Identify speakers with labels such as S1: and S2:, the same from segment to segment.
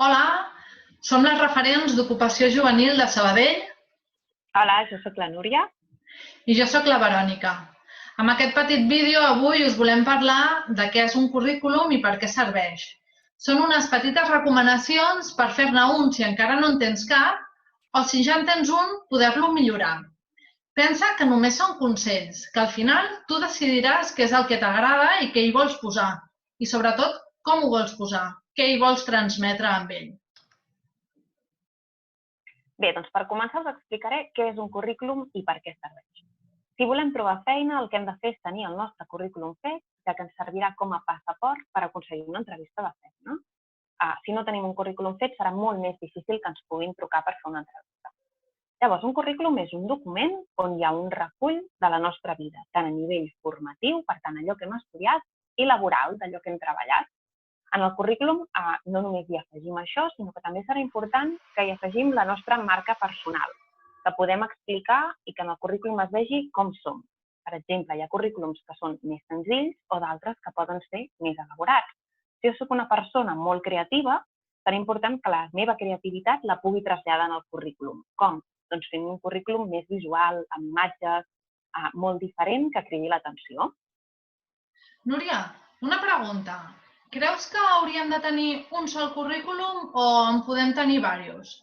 S1: Hola, som les referents d'ocupació juvenil de Sabadell
S2: Hola, jo sóc la Núria.
S1: i jo sóc la Verònica. Amb aquest petit vídeo avui us volem parlar de què és un currículum i per què serveix. Són unes petites recomanacions per fer-ne un si encara no en tens cap o si ja en tens un, poder-lo millorar. Pensa que només són consells, que al final tu decidiràs què és el que t'agrada i què hi vols posar. I sobretot, com ho vols posar, què hi vols transmetre amb ell.
S2: Bé, doncs per començar us explicaré què és un currículum i per què serveix. Si volem trobar feina, el que hem de fer és tenir el nostre currículum fet, ja que ens servirà com a passaport per aconseguir una entrevista de feina. Si no tenim un currículum fet, serà molt més difícil que ens puguin trucar per fer una entrevista. Llavors, un currículum és un document on hi ha un recull de la nostra vida, tant a nivell formatiu, per tant, allò que hem estudiat, i laboral, d'allò que hem treballat. En el currículum no només hi afegim això, sinó que també serà important que hi afegim la nostra marca personal, que podem explicar i que en el currículum es vegi com som. Per exemple, hi ha currículums que són més senzills o d'altres que poden ser més elaborats. Si jo soc una persona molt creativa, serà important que la meva creativitat la pugui traslladar en el currículum. Com? Doncs fent un currículum més visual, amb imatges, molt diferent, que cridi l'atenció.
S1: Núria, una pregunta. Creus que hauríem de tenir un sol currículum o en podem tenir diversos?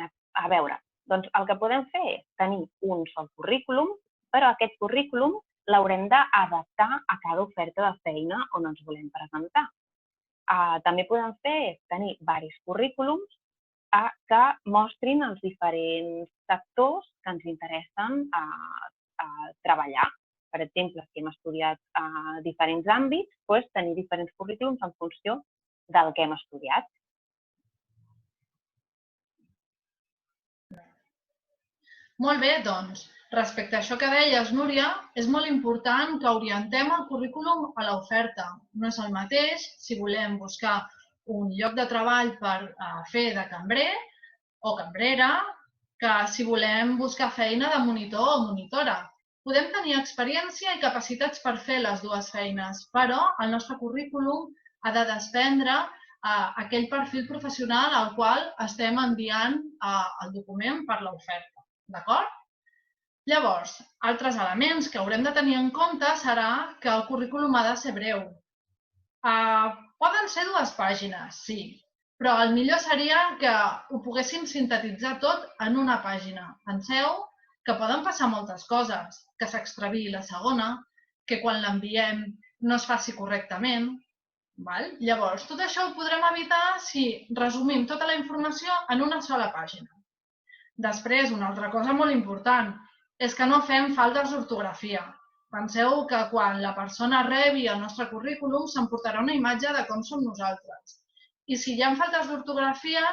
S2: A veure, doncs el que podem fer és tenir un sol currículum, però aquest currículum l'haurem d'adaptar a cada oferta de feina on ens volem presentar. També podem fer tenir diversos currículums que mostrin els diferents sectors que ens interessen treballar. Per exemple, si hem estudiat diferents àmbits, doncs tenir diferents currículums en funció del que hem estudiat.
S1: Molt bé, doncs, respecte a això que deies, Núria, és molt important que orientem el currículum a l'oferta. No és el mateix si volem buscar un lloc de treball per fer de cambrer o cambrera que si volem buscar feina de monitor o monitora. Podem tenir experiència i capacitats per fer les dues feines, però el nostre currículum ha de desprendre aquell perfil professional al qual estem enviant el document per l'oferta. D'acord? Llavors, altres elements que haurem de tenir en compte serà que el currículum ha de ser breu. Poden ser 2 pàgines, sí, però el millor seria que ho poguéssim sintetitzar tot en una pàgina. Penseu que poden passar moltes coses, que s'extraviï la segona, que quan l'enviem no es faci correctament. Llavors, tot això ho podrem evitar si resumim tota la informació en una sola pàgina. Després, una altra cosa molt important és que no fem faltes d'ortografia. Penseu que quan la persona rebi el nostre currículum s'emportarà una imatge de com som nosaltres. I si hi ha faltes d'ortografia,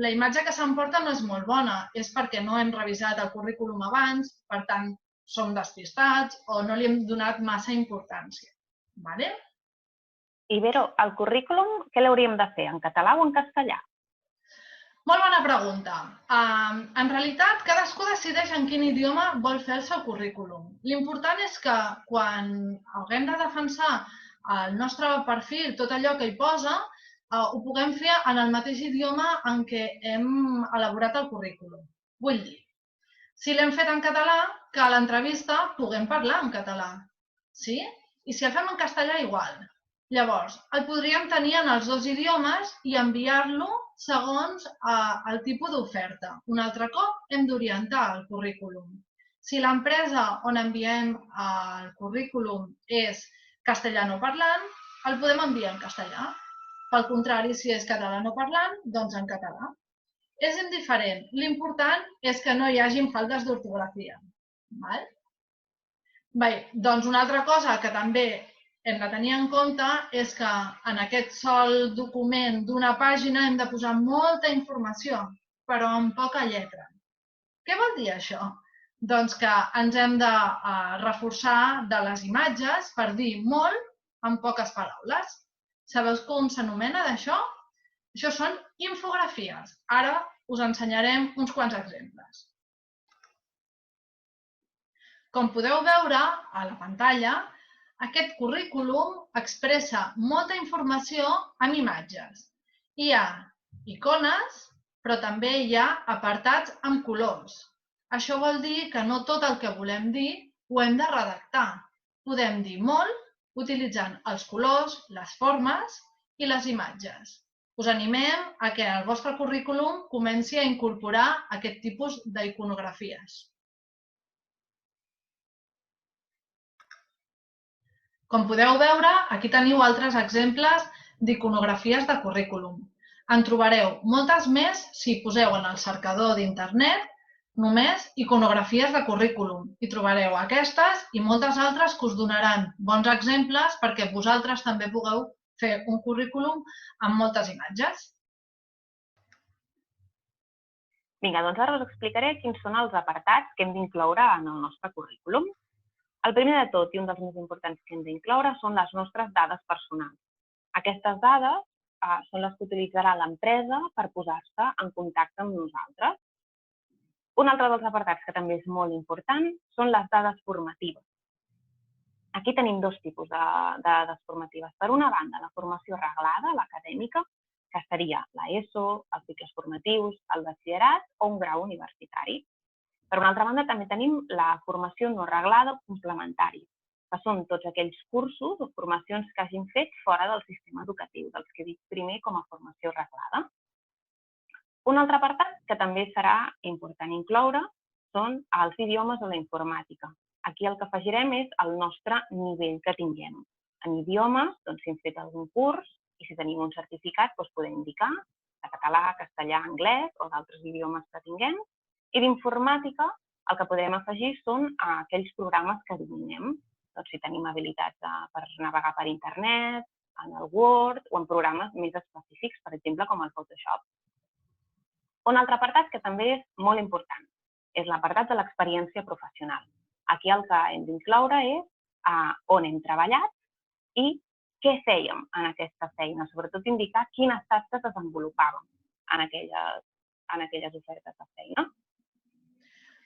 S1: la imatge que s'emporta no és molt bona. És perquè no hem revisat el currículum abans, per tant, som despistats o no li hem donat massa importància. Vale?
S2: I Vero, el currículum, què l'hauríem de fer, en català o en castellà?
S1: Molt bona pregunta. En realitat, cadascú decideix en quin idioma vol fer el seu currículum. L'important és que quan haguem de defensar el nostre perfil, tot allò que hi posa, ho puguem fer en el mateix idioma en què hem elaborat el currículum. Vull dir, si l'hem fet en català, que a l'entrevista puguem parlar en català. Sí? I si el fem en castellà, igual. Llavors, el podríem tenir en els 2 idiomes i enviar-lo segons el tipus d'oferta. Un altre cop hem d'orientar el currículum. Si l'empresa on enviem el currículum és castellanoparlant, el podem enviar en castellà. Pel contrari, si és catalanoparlant, doncs en català. És indiferent. L'important és que no hi hagin faltes d'ortografia. Bé, doncs una altra cosa que també hem de tenir en compte és que en aquest sol document d'una pàgina hem de posar molta informació, però amb poca lletra. Què vol dir això? Doncs que ens hem de reforçar de les imatges per dir molt en poques paraules. Sabeu com s'anomena d'això? Això són infografies. Ara us ensenyarem uns quants exemples. Com podeu veure a la pantalla, aquest currículum expressa molta informació amb imatges. Hi ha icones, però també hi ha apartats amb colors. Això vol dir que no tot el que volem dir ho hem de redactar. Podem dir molt utilitzant els colors, les formes i les imatges. Us animem a que el vostre currículum comenci a incorporar aquest tipus d'iconografies. Com podeu veure, aquí teniu altres exemples d'iconografies de currículum. En trobareu moltes més si poseu en el cercador d'internet només iconografies de currículum. I trobareu aquestes i moltes altres que us donaran bons exemples perquè vosaltres també pugueu fer un currículum amb moltes imatges.
S2: Vinga, doncs ara us explicaré quins són els apartats que hem d'incloure en el nostre currículum. El primer de tot, i un dels més importants que hem d'incloure, són les nostres dades personals. Aquestes dades són les que utilitzarà l'empresa per posar-se en contacte amb nosaltres. Un altre dels apartats que també és molt important són les dades formatives. Aquí tenim dos tipus de dades formatives. Per una banda, la formació reglada, l'acadèmica, que seria l'ESO, els cicles formatius, el batxillerat o un grau universitari. Per una altra banda, també tenim la formació no reglada o complementària, que són tots aquells cursos o formacions que hagin fet fora del sistema educatiu, dels que he dit primer com a formació reglada. Un altre apartat que també serà important incloure són els idiomes o la informàtica. Aquí el que afegirem és el nostre nivell que tinguem. En idiomes, doncs, si hem fet algun curs i si tenim un certificat, doncs podem indicar de català, castellà, anglès o d'altres idiomes que tinguem. I d'informàtica el que podrem afegir són aquells programes que dominem. Doncs si tenim habilitats per navegar per internet, en el Word o en programes més específics, per exemple, com el Photoshop. Un altre apartat que també és molt important és l'apartat de l'experiència professional. Aquí el que hem d'incloure és on hem treballat i què fèiem en aquesta feina, sobretot indicar quines tasques desenvolupàvem en aquelles ofertes de feina.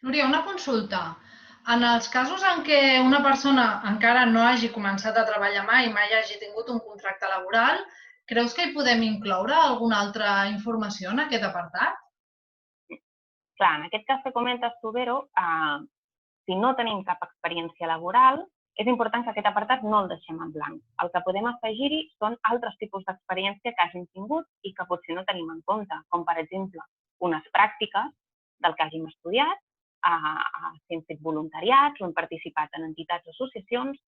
S1: Núria, una consulta. En els casos en què una persona encara no hagi començat a treballar mai hagi tingut un contracte laboral, creus que hi podem incloure alguna altra informació en aquest apartat?
S2: Clar, en aquest cas que comentes tu, Vero, si no tenim cap experiència laboral, és important que aquest apartat no el deixem en blanc. El que podem afegir-hi són altres tipus d'experiència que hagin tingut i que potser no tenim en compte, com per exemple unes pràctiques del que hàgim estudiat, si hem fet voluntariats o hem participat en entitats o associacions,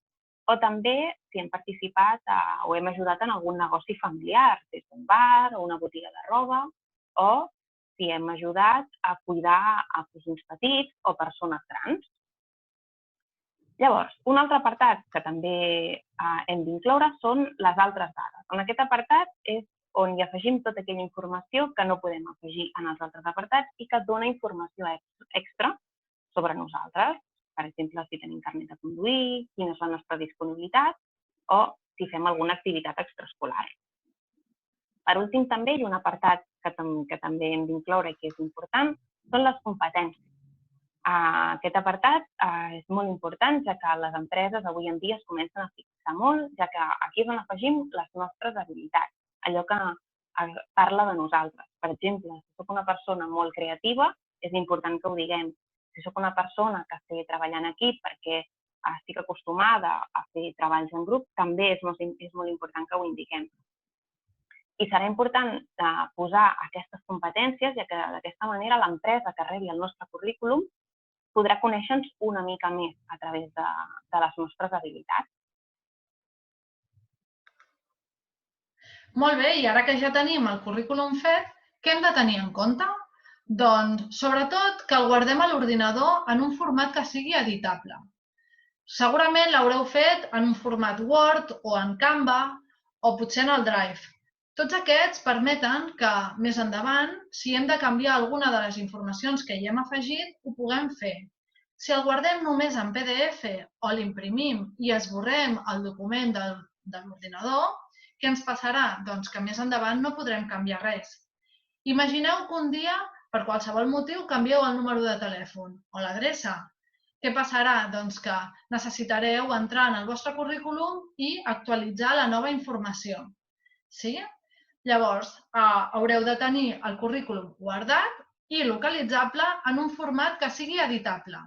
S2: o també si hem participat o hem ajudat en algun negoci familiar, des d'un bar o una botiga de roba, o si hem ajudat a cuidar a cosins petits o persones grans. Llavors, un altre apartat que també hem d'incloure són les altres dades. En aquest apartat és on hi afegim tota aquella informació que no podem afegir en els altres apartats i que dona informació extra sobre nosaltres. Per exemple, si tenim carnet de conduir, quina és la nostra disponibilitat o si fem alguna activitat extraescolar. Per últim, també hi ha un apartat que també hem d'incloure i que és important, són les competències. Aquest apartat és molt important, ja que les empreses avui en dia es comencen a fixar molt, ja que aquí és on afegim les nostres habilitats, allò que parla de nosaltres. Per exemple, si soc una persona molt creativa, és important que ho diguem. Si soc una persona que sé treballar en equip perquè estic acostumada a fer treballs en grup, també és molt important que ho indiquem. I serà important posar aquestes competències, ja que d'aquesta manera l'empresa que rebi el nostre currículum podrà conèixer-nos una mica més a través de les nostres habilitats.
S1: Molt bé, i ara que ja tenim el currículum fet, què hem de tenir en compte? Doncs, sobretot, que el guardem a l'ordinador en un format que sigui editable. Segurament l'haureu fet en un format Word o en Canva o potser en el Drive. Tots aquests permeten que, més endavant, si hem de canviar alguna de les informacions que hi hem afegit, ho puguem fer. Si el guardem només en PDF o l'imprimim i esborrem el document de l'ordinador, què ens passarà? Doncs que més endavant no podrem canviar res. Imagineu que un dia, per qualsevol motiu, canvieu el número de telèfon o l'adreça. Què passarà? Doncs que necessitareu entrar en el vostre currículum i actualitzar la nova informació. Sí? Llavors, haureu de tenir el currículum guardat i localitzable en un format que sigui editable.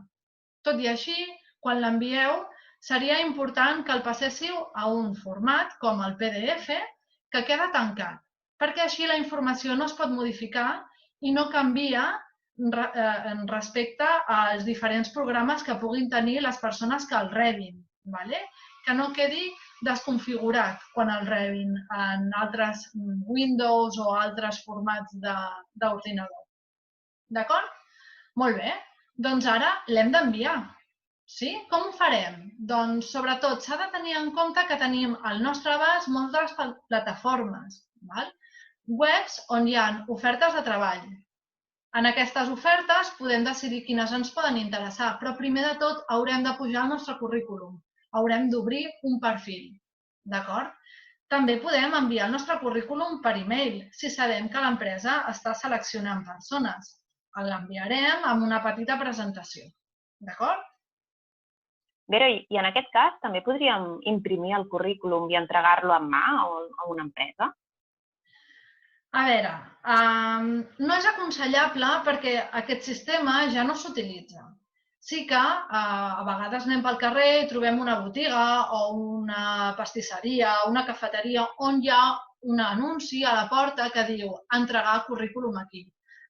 S1: Tot i així, quan l'envieu, seria important que el passéssiu a un format com el PDF que queda tancat, perquè així la informació no es pot modificar i no canvia respecte als diferents programes que puguin tenir les persones que el rebin. Que no quedi desconfigurat quan el rebin en altres Windows o altres formats d'ordinador. D'acord? Molt bé. Doncs ara l'hem d'enviar. Sí? Com ho farem? Doncs, sobretot, s'ha de tenir en compte que tenim al nostre abast moltes plataformes, webs on hi ha ofertes de treball. En aquestes ofertes podem decidir quines ens poden interessar, però primer de tot haurem de pujar el nostre currículum. Haurem d'obrir un perfil. D'acord? També podem enviar el nostre currículum per e-mail, si sabem que l'empresa està seleccionant persones. L'enviarem amb una petita presentació. D'acord?
S2: Vera, i en aquest cas també podríem imprimir el currículum i entregar-lo en mà a una empresa?
S1: A veure, no és aconsellable perquè aquest sistema ja no s'utilitza. Sí que a vegades anem pel carrer i trobem una botiga o una pastisseria o una cafeteria on hi ha un anunci a la porta que diu entregar currículum aquí.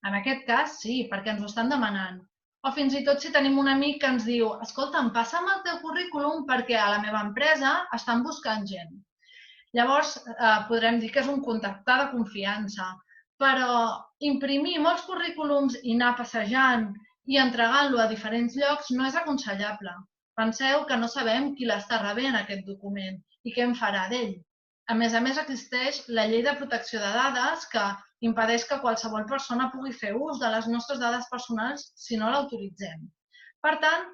S1: En aquest cas, sí, perquè ens ho estan demanant. O fins i tot si tenim un amic que ens diu escolta'm, passa'm el teu currículum perquè a la meva empresa estan buscant gent. Llavors, podrem dir que és un contacte de confiança, però imprimir molts currículums i anar passejant i entregant-lo a diferents llocs no és aconsellable. Penseu que no sabem qui l'està rebent, aquest document, i què en farà d'ell. A més, existeix la Llei de Protecció de Dades que impedeix que qualsevol persona pugui fer ús de les nostres dades personals si no l'autoritzem. Per tant,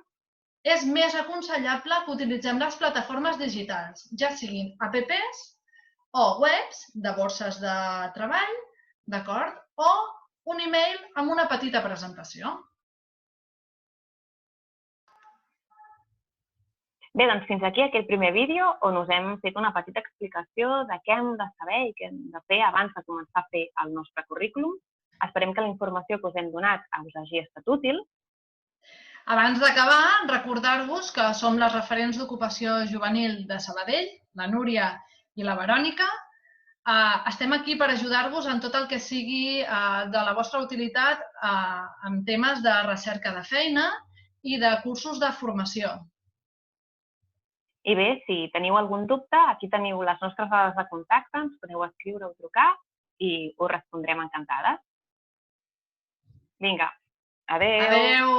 S1: és més aconsellable que utilitzem les plataformes digitals, ja siguin apps o webs de borses de treball, d'acord? O un e-mail amb una petita presentació.
S2: Bé, doncs fins aquí aquest primer vídeo on us hem fet una petita explicació de què hem de saber i què hem de fer abans de començar a fer el nostre currículum. Esperem que la informació que us hem donat us hagi estat útil.
S1: Abans d'acabar, recordar-vos que som les referents d'ocupació juvenil de Sabadell, la Núria i la Verònica. Estem aquí per ajudar-vos en tot el que sigui de la vostra utilitat en temes de recerca de feina i de cursos de formació.
S2: I bé, si teniu algun dubte, aquí teniu les nostres dades de contacte, ens podeu escriure o trucar i us respondrem encantades. Vinga, adeu!
S1: Adeu!